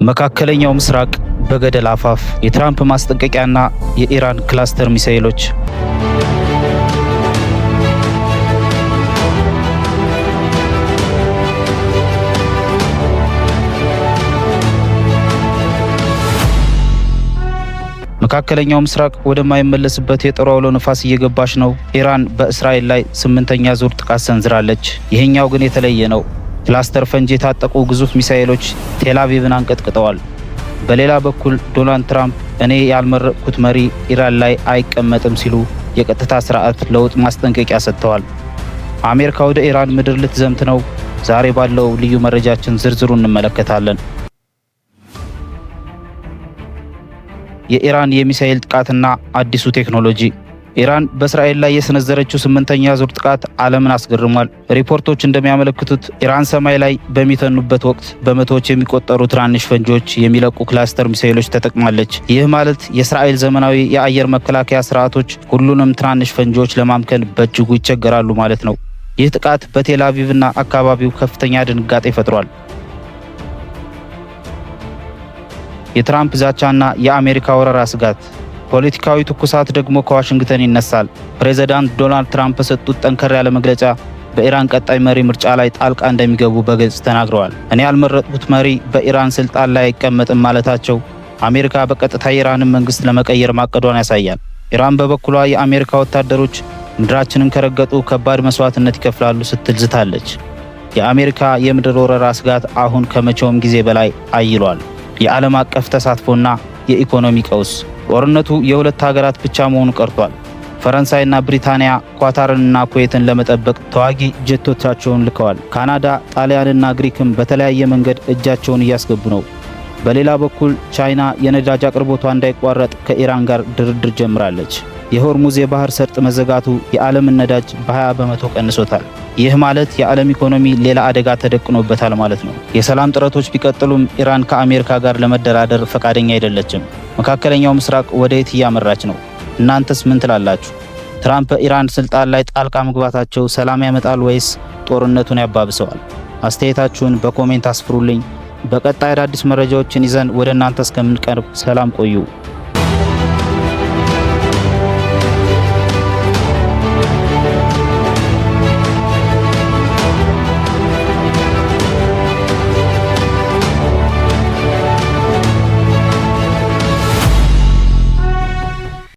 መካከለኛው ምስራቅ በገደል አፋፍ፣ የትራምፕ ማስጠንቀቂያና የኢራን ክላስተር ሚሳኤሎች። መካከለኛው ምስራቅ ወደማይመለስበት የጦር አውሎ ነፋስ እየገባች ነው። ኢራን በእስራኤል ላይ 8ኛ ዙር ጥቃት ሰንዝራለች። ይሄኛው ግን የተለየ ነው። ክላስተር ፈንጂ የታጠቁ ግዙፍ ሚሳኤሎች ቴልአቪቭን አንቀጥቅጠዋል። በሌላ በኩል ዶናልድ ትራምፕ እኔ ያልመረጥኩት መሪ ኢራን ላይ አይቀመጥም ሲሉ የቀጥታ ስርዓት ለውጥ ማስጠንቀቂያ ሰጥተዋል። አሜሪካ ወደ ኢራን ምድር ልትዘምት ነው። ዛሬ ባለው ልዩ መረጃችን ዝርዝሩ እንመለከታለን። የኢራን የሚሳኤል ጥቃትና አዲሱ ቴክኖሎጂ። ኢራን በእስራኤል ላይ የሰነዘረችው 8ኛ ዙር ጥቃት ዓለምን አስገርሟል። ሪፖርቶች እንደሚያመለክቱት ኢራን ሰማይ ላይ በሚተኑበት ወቅት በመቶዎች የሚቆጠሩ ትናንሽ ፈንጂዎች የሚለቁ ክላስተር ሚሳኤሎች ተጠቅማለች። ይህ ማለት የእስራኤል ዘመናዊ የአየር መከላከያ ስርዓቶች ሁሉንም ትናንሽ ፈንጂዎች ለማምከን በእጅጉ ይቸገራሉ ማለት ነው። ይህ ጥቃት በቴልአቪቭና አካባቢው ከፍተኛ ድንጋጤ ፈጥሯል። የትራምፕ ዛቻና የአሜሪካ ወረራ ስጋት። ፖለቲካዊ ትኩሳት ደግሞ ከዋሽንግተን ይነሳል። ፕሬዝዳንት ዶናልድ ትራምፕ በሰጡት ጠንከር ያለ መግለጫ በኢራን ቀጣይ መሪ ምርጫ ላይ ጣልቃ እንደሚገቡ በግልጽ ተናግረዋል። እኔ ያልመረጥኩት መሪ በኢራን ስልጣን ላይ አይቀመጥም ማለታቸው አሜሪካ በቀጥታ የኢራንን መንግስት ለመቀየር ማቀዷን ያሳያል። ኢራን በበኩሏ የአሜሪካ ወታደሮች ምድራችንን ከረገጡ ከባድ መስዋዕትነት ይከፍላሉ ስትል ዝታለች። የአሜሪካ የምድር ወረራ ስጋት አሁን ከመቼውም ጊዜ በላይ አይሏል። የዓለም አቀፍ ተሳትፎና የኢኮኖሚ ቀውስ። ጦርነቱ የሁለት ሀገራት ብቻ መሆኑ ቀርቷል። ፈረንሳይና ብሪታንያ ኳታርንና ኩዌትን ለመጠበቅ ተዋጊ ጀቶቻቸውን ልከዋል። ካናዳ፣ ጣሊያንና ግሪክም በተለያየ መንገድ እጃቸውን እያስገቡ ነው። በሌላ በኩል ቻይና የነዳጅ አቅርቦቷ እንዳይቋረጥ ከኢራን ጋር ድርድር ጀምራለች። የሆርሙዝ የባህር ሰርጥ መዘጋቱ የዓለምን ነዳጅ በ20 በመቶ ቀንሶታል። ይህ ማለት የዓለም ኢኮኖሚ ሌላ አደጋ ተደቅኖበታል ማለት ነው። የሰላም ጥረቶች ቢቀጥሉም ኢራን ከአሜሪካ ጋር ለመደራደር ፈቃደኛ አይደለችም። መካከለኛው ምስራቅ ወደየት እያመራች ነው? እናንተስ ምን ትላላችሁ? ትራምፕ በኢራን ስልጣን ላይ ጣልቃ መግባታቸው ሰላም ያመጣል ወይስ ጦርነቱን ያባብሰዋል? አስተያየታችሁን በኮሜንት አስፍሩልኝ። በቀጣይ አዳዲስ መረጃዎችን ይዘን ወደ እናንተ እስከምንቀርብ ሰላም ቆዩ።